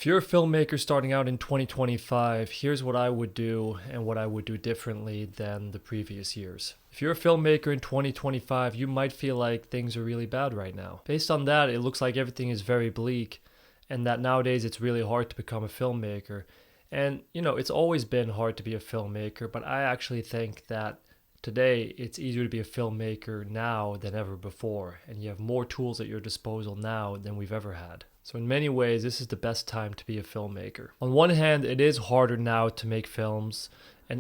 If you're a filmmaker starting out in 2025, here's what I would do and what I would do differently than the previous years. If you're a filmmaker in 2025, you might feel like things are really bad right now. Based on that, it looks like everything is very bleak and that nowadays it's really hard to become a filmmaker. And, it's always been hard to be a filmmaker, but I actually think that today it's easier to be a filmmaker now than ever before, and you have more tools at your disposal now than we've ever had. So in many ways, this is the best time to be a filmmaker. On one hand, it is harder now to make films,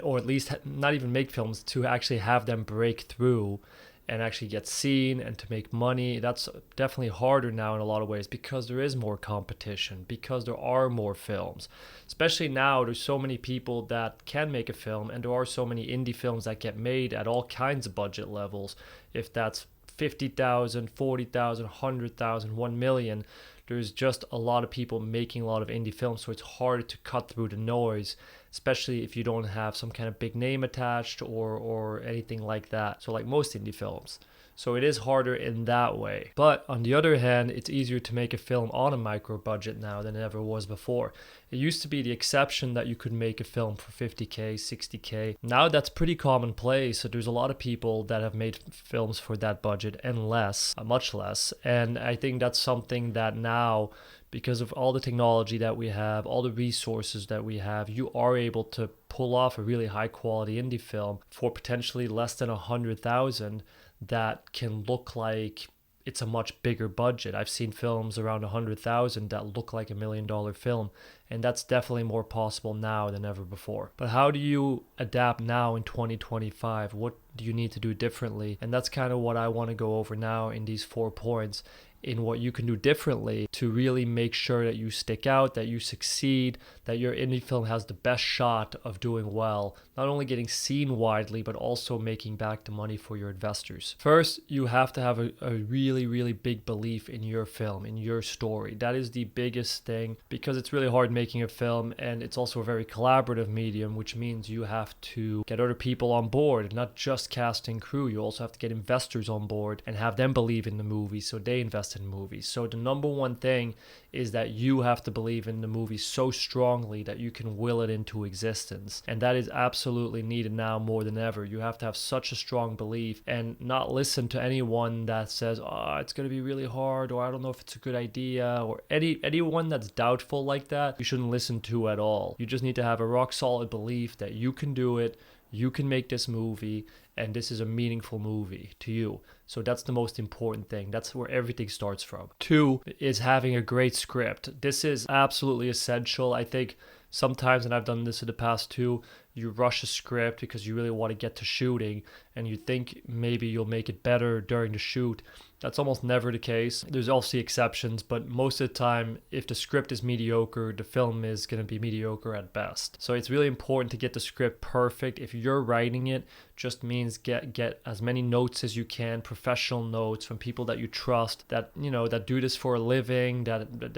or at least not even make films, to actually have them break through and actually get seen and to make money. That's definitely harder now in a lot of ways because there is more competition, because there are more films. Especially now, there's so many people that can make a film, and there are so many indie films that get made at all kinds of budget levels. If that's 50,000, 40,000, 100,000, 1 million, there's just a lot of people making a lot of indie films, so it's harder to cut through the noise, especially if you don't have some kind of big name attached or anything like that. So like most indie films. So it is harder in that way. But on the other hand, it's easier to make a film on a micro budget now than it ever was before. It used to be the exception that you could make a film for 50K, 60K. Now that's pretty commonplace. So there's a lot of people that have made films for that budget and less, much less. And I think that's something that now, because of all the technology that we have, all the resources that we have, you are able to pull off a really high quality indie film for potentially less than 100,000 that can look like it's a much bigger budget. I've seen films around 100,000 that look like $1 million film, and that's definitely more possible now than ever before. But how do you adapt now in 2025? What do you need to do differently? And that's kind of what I want to go over now in these 4 points, in what you can do differently to really make sure that you stick out, that you succeed, that your indie film has the best shot of doing well, not only getting seen widely, but also making back the money for your investors. First, you have to have a really, really big belief in your film, in your story. That is the biggest thing, because it's really hard making a film, and it's also a very collaborative medium, which means you have to get other people on board, not just cast and crew. You also have to get investors on board and have them believe in the movie, so they invest in movies. So the number one thing is that you have to believe in the movie so strongly that you can will it into existence. And that is absolutely needed now more than ever. You have to have such a strong belief and not listen to anyone that says, oh, it's going to be really hard, or I don't know if it's a good idea, or anyone that's doubtful like that, you shouldn't listen to at all. You just need to have a rock solid belief that you can do it, you can make this movie, and this is a meaningful movie to you. So that's the most important thing. That's where everything starts from. 2 is having a great script. This is absolutely essential. I think sometimes, and I've done this in the past too, you rush a script because you really want to get to shooting and you think maybe you'll make it better during the shoot. That's almost never the case. There's obviously exceptions, but most of the time, if the script is mediocre, the film is going to be mediocre at best. So it's really important to get the script perfect. If you're writing it, just means get as many notes as you can, professional notes from people that you trust, that that do this for a living,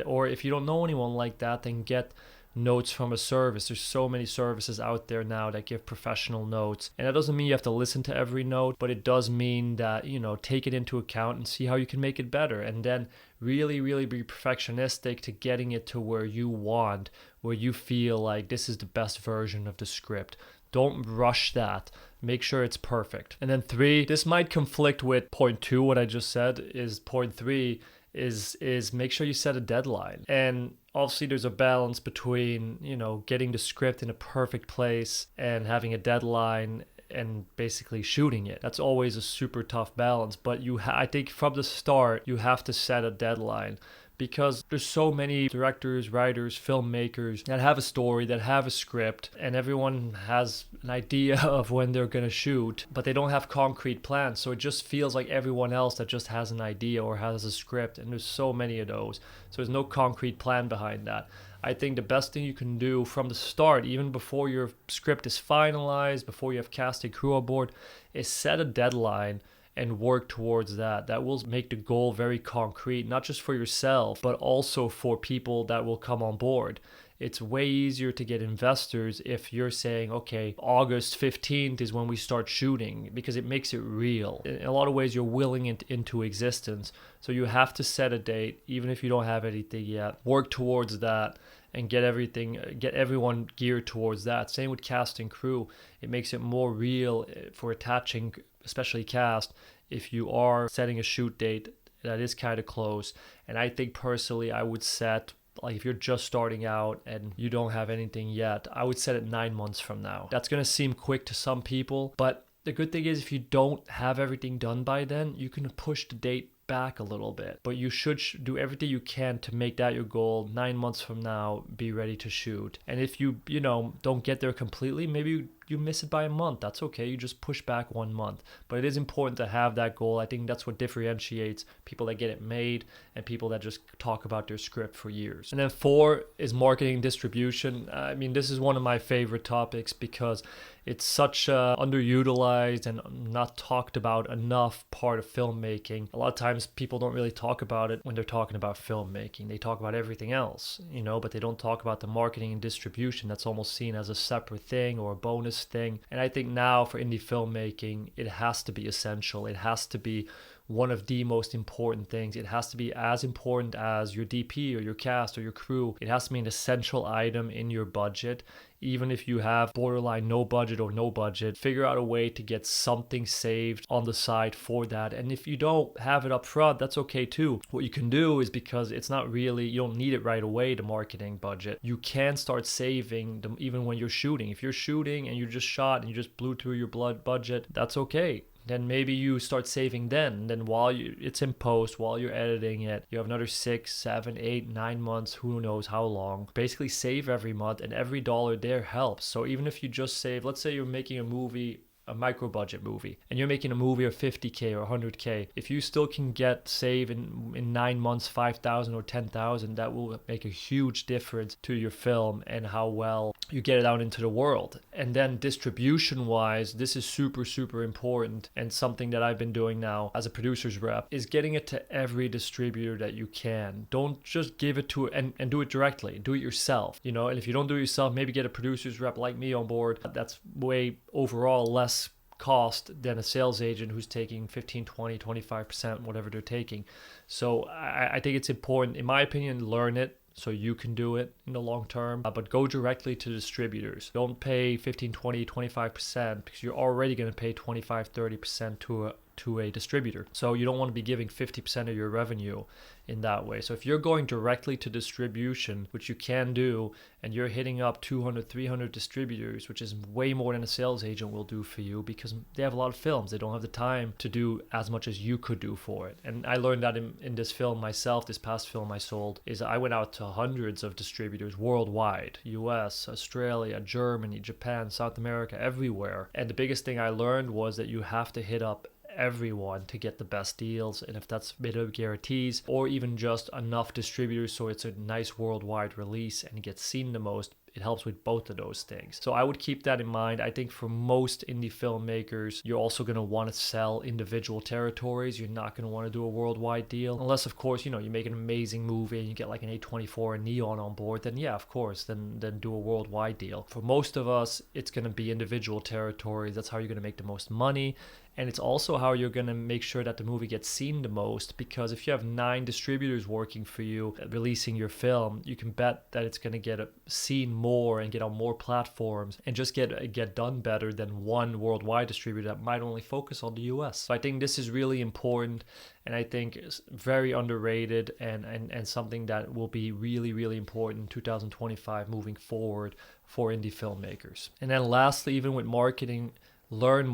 or if you don't know anyone like that, then get notes from a service. There's so many services out there now that give professional notes, and that doesn't mean you have to listen to every note, but it does mean that take it into account and see how you can make it better, and then really be perfectionistic to getting it to where you want, where you feel like this is the best version of the script. Don't rush that. Make sure it's perfect. And then 3, this might conflict with point 2, what I just said, is point 3 is make sure you set a deadline. And obviously there's a balance between, getting the script in a perfect place and having a deadline and basically shooting it. That's always a super tough balance, but I think from the start you have to set a deadline, because there's so many directors, writers, filmmakers that have a story, that have a script, and everyone has an idea of when they're going to shoot, but they don't have concrete plans. So it just feels like everyone else that just has an idea or has a script, and there's so many of those. So there's no concrete plan behind that. I think the best thing you can do from the start, even before your script is finalized, before you have cast and crew on board, is set a deadline and work towards that. That will make the goal very concrete, not just for yourself, but also for people that will come on board. It's way easier to get investors if you're saying, okay, August 15th is when we start shooting, because it makes it real. In a lot of ways, you're willing it into existence. So you have to set a date, even if you don't have anything yet. Work towards that and get everyone geared towards that. Same with cast and crew. It makes it more real for attaching, especially cast, if you are setting a shoot date that is kind of close. And I think personally I would set, like if you're just starting out and you don't have anything yet, I would set it 9 months from now. That's going to seem quick to some people, but the good thing is if you don't have everything done by then, you can push the date back a little bit. But you should do everything you can to make that your goal. 9 months from now, be ready to shoot. And if you don't get there completely, maybe you miss it by a month. That's okay. You just push back 1 month. But it is important to have that goal. I think that's what differentiates people that get it made and people that just talk about their script for years. And then 4 is marketing and distribution. I mean, this is one of my favorite topics because it's such a underutilized and not talked about enough part of filmmaking. A lot of times people don't really talk about it when they're talking about filmmaking. They talk about everything else, but they don't talk about the marketing and distribution. That's almost seen as a separate thing or a bonus thing. And I think now for indie filmmaking, it has to be essential. It has to be one of the most important things. It has to be as important as your DP or your cast or your crew. It has to be an essential item in your budget. Even if you have borderline no budget or no budget, figure out a way to get something saved on the side for that. And if you don't have it up front, that's okay too. What you can do is, because it's not really, you don't need it right away, the marketing budget, you can start saving them even when you're shooting. If you're shooting and you just shot and you just blew through your budget, that's okay. Then maybe you start saving then. Then while it's in post, while you're editing it, you have another 6, 7, 8, 9 months, who knows how long. Basically save every month, and every dollar there helps. So even if you just save, let's say you're making a movie, a micro budget movie, and you're making a movie of 50K or 100K, if you still can save in 9 months 5,000 or 10,000, that will make a huge difference to your film and how well you get it out into the world. And then distribution wise, this is super, super important, and something that I've been doing now as a producer's rep is getting it to every distributor that you can. Don't just give it to and do it directly. Do it yourself, and if you don't do it yourself, maybe get a producer's rep like me on board. That's way overall less cost than a sales agent who's taking 15, 20, 25%, whatever they're taking. So I think it's important, in my opinion, learn it so you can do it in the long term, but go directly to distributors. Don't pay 15, 20, 25% because you're already going to pay 25, 30% to a distributor. So you don't want to be giving 50% of your revenue in that way. So if you're going directly to distribution, which you can do, and you're hitting up 200, 300 distributors, which is way more than a sales agent will do for you because they have a lot of films. They don't have the time to do as much as you could do for it. And I learned that in this film myself, this past film I sold, is I went out to hundreds of distributors worldwide, US, Australia, Germany, Japan, South America, everywhere. And the biggest thing I learned was that you have to hit up everyone to get the best deals, and if that's minimum guarantees or even just enough distributors so it's a nice worldwide release and gets seen the most, it helps with both of those things. So I would keep that in mind. I think for most indie filmmakers, you're also going to want to sell individual territories. You're not going to want to do a worldwide deal. Unless, of course, you make an amazing movie and you get like an A24 and Neon on board, then yeah, of course, then do a worldwide deal. For most of us, it's going to be individual territories. That's how you're going to make the most money. And it's also how you're going to make sure that the movie gets seen the most, because if you have 9 distributors working for you, releasing your film, you can bet that it's going to get seen more and get on more platforms and just get done better than one worldwide distributor that might only focus on the US. So I think this is really important, and I think it's very underrated and something that will be really, really important in 2025 moving forward for indie filmmakers. And then lastly, even with marketing, learn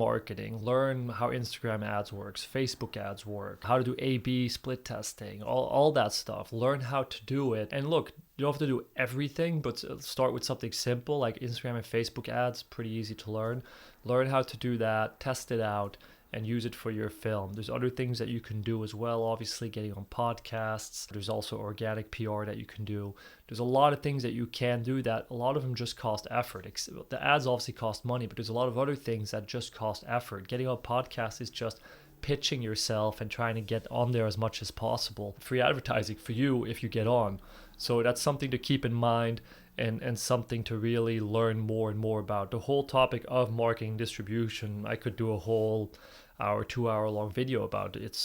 how Instagram ads works, Facebook ads work, how to do A/B split testing, all that stuff. Learn how to do it. And look, you don't have to do everything, but start with something simple like Instagram and Facebook ads, pretty easy to learn. Learn how to do that, test it out, and use it for your film. There's other things that you can do as well, obviously getting on podcasts. There's also organic PR that you can do. There's a lot of things that you can do that a lot of them just cost effort. The ads obviously cost money, but there's a lot of other things that just cost effort. Getting on podcasts is just pitching yourself and trying to get on there as much as possible. Free advertising for you if you get on. So that's something to keep in mind and something to really learn more and more about. The whole topic of marketing distribution, I could do a whole 2 hour long video about it.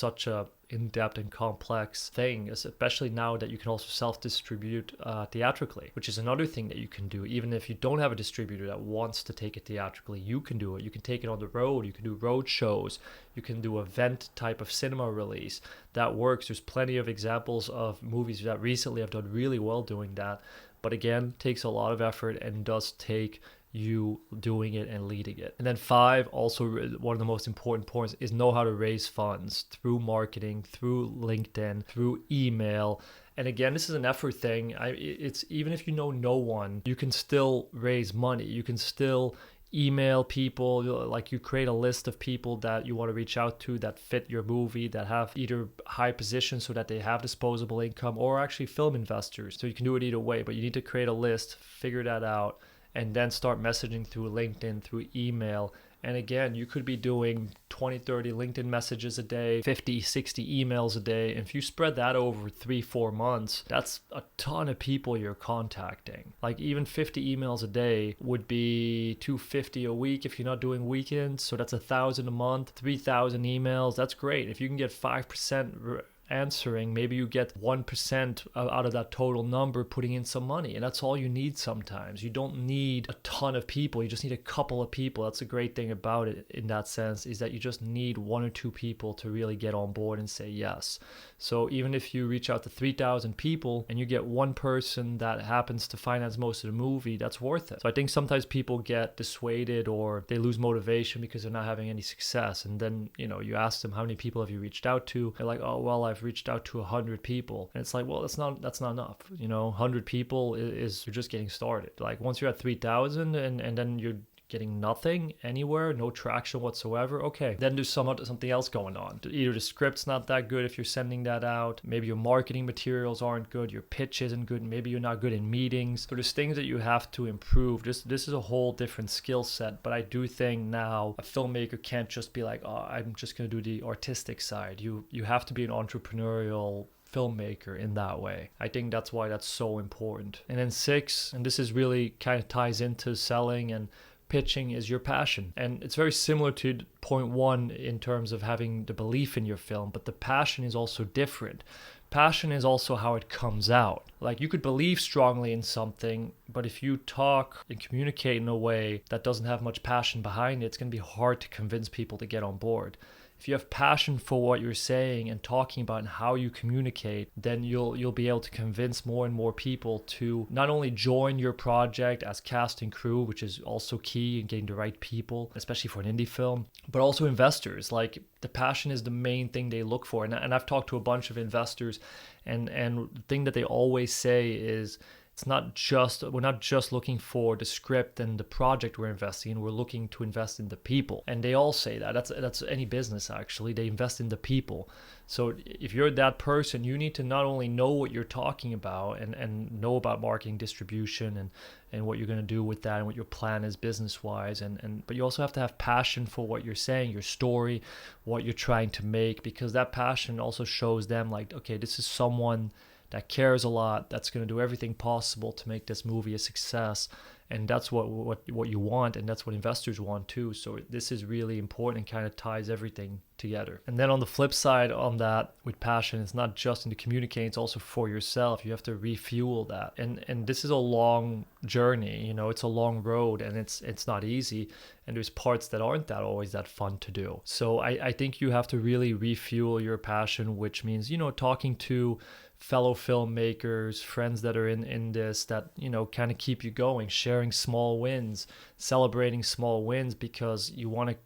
in-depth and complex thing, especially now that you can also self-distribute theatrically, which is another thing that you can do. Even if you don't have a distributor that wants to take it theatrically, you can do it. You can take it on the road. You can do road shows. You can do event type of cinema release. That works. There's plenty of examples of movies that recently have done really well doing that. But again, takes a lot of effort and does take you doing it and leading it. And then 5, also one of the most important points, is know how to raise funds through marketing, through LinkedIn, through email. And again, this is an effort thing. It's even if you know no one, you can still raise money. You can still email people, like you create a list of people that you want to reach out to that fit your movie, that have either high positions so that they have disposable income, or actually film investors. So you can do it either way, but you need to create a list, figure that out, and then start messaging through LinkedIn, through email. And again, you could be doing 20, 30 LinkedIn messages a day, 50, 60 emails a day. And if you spread that over 3-4 months, that's a ton of people you're contacting. Like even 50 emails a day would be $250 a week if you're not doing weekends. So that's $1,000 a month, 3,000 emails. That's great. If you can get 5% answering, maybe you get 1% out of that total number putting in some money, and that's all you need. Sometimes you don't need a ton of people, you just need a couple of people. That's a great thing about it in that sense, is that you just need 1 or 2 people to really get on board and say yes. So even if you reach out to 3,000 people and you get one person that happens to finance most of the movie, that's worth it. So I think sometimes people get dissuaded or they lose motivation because they're not having any success, and then you ask them, how many people have you reached out to? They're like, oh well, I've reached out to 100 people. And it's like, well, that's not enough. 100 people is you're just getting started. Like once you're at 3,000 and then you're getting nothing anywhere, no traction whatsoever, okay, then there's something else going on. Either the script's not that good if you're sending that out, maybe your marketing materials aren't good, your pitch isn't good, maybe you're not good in meetings. So there's things that you have to improve. This is a whole different skill set, but I do think now a filmmaker can't just be like, oh, I'm just going to do the artistic side. You have to be an entrepreneurial filmmaker in that way. I think that's why that's so important. And then 6, and this is really kind of ties into selling and pitching, is your passion. And it's very similar to point 1 in terms of having the belief in your film, but the passion is also different. Passion is also how it comes out. Like you could believe strongly in something, but if you talk and communicate in a way that doesn't have much passion behind it, it's going to be hard to convince people to get on board. If you have passion for what you're saying and talking about and how you communicate, then you'll be able to convince more and more people to not only join your project as cast and crew, which is also key in getting the right people, especially for an indie film, but also investors. Like the passion is the main thing they look for. And I've talked to a bunch of investors, and the thing that they always say is, we're not just looking for the script and the project we're investing in, we're looking to invest in the people. And they all say that. That's any business actually. They invest in the people. So if you're that person, you need to not only know what you're talking about and know about marketing, distribution, and what you're going to do with that and what your plan is business wise, but you also have to have passion for what you're saying, your story, what you're trying to make, because that passion also shows them like, okay, this is someone that cares a lot, that's going to do everything possible to make this movie a success. And that's what you want, and that's what investors want too. So this is really important and kind of ties everything together. And then on the flip side on that, with passion, it's not just in the communicating, it's also for yourself. You have to refuel that. And this is a long journey, it's a long road, and it's not easy. And there's parts that aren't always that fun to do. So I think you have to really refuel your passion, which means, talking to fellow filmmakers, friends that are in this, that kind of keep you going, sharing small wins, celebrating small wins, because you want to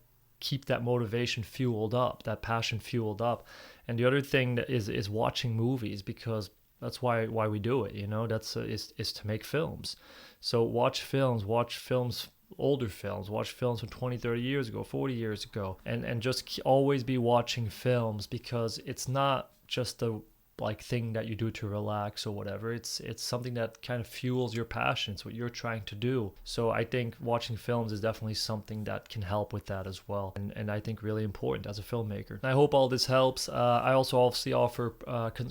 keep that motivation fueled up, that passion fueled up. And the other thing that is watching movies, because that's why we do it, that's is to make films. So watch films, older films, watch films from 20, 30 years ago, 40 years ago, and just always be watching films, because it's not just a thing that you do to relax or whatever. It's something that kind of fuels your passion. It's what you're trying to do. So I think watching films is definitely something that can help with that as well, and I think really important as a filmmaker. And I hope all this helps. I also obviously offer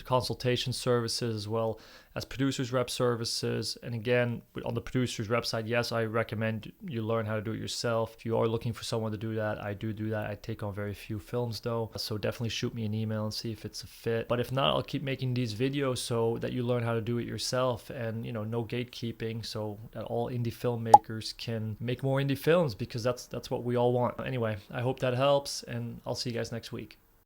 consultation services as well as producers rep services. And again, on the producers rep side, yes, I recommend you learn how to do it yourself. If you are looking for someone to do that, I do that. I take on very few films though, so definitely shoot me an email and see if it's a fit. But if not, I'll keep making these videos so that you learn how to do it yourself, and no gatekeeping, so that all indie filmmakers can make more indie films, because that's what we all want. Anyway, I hope that helps, and I'll see you guys next week.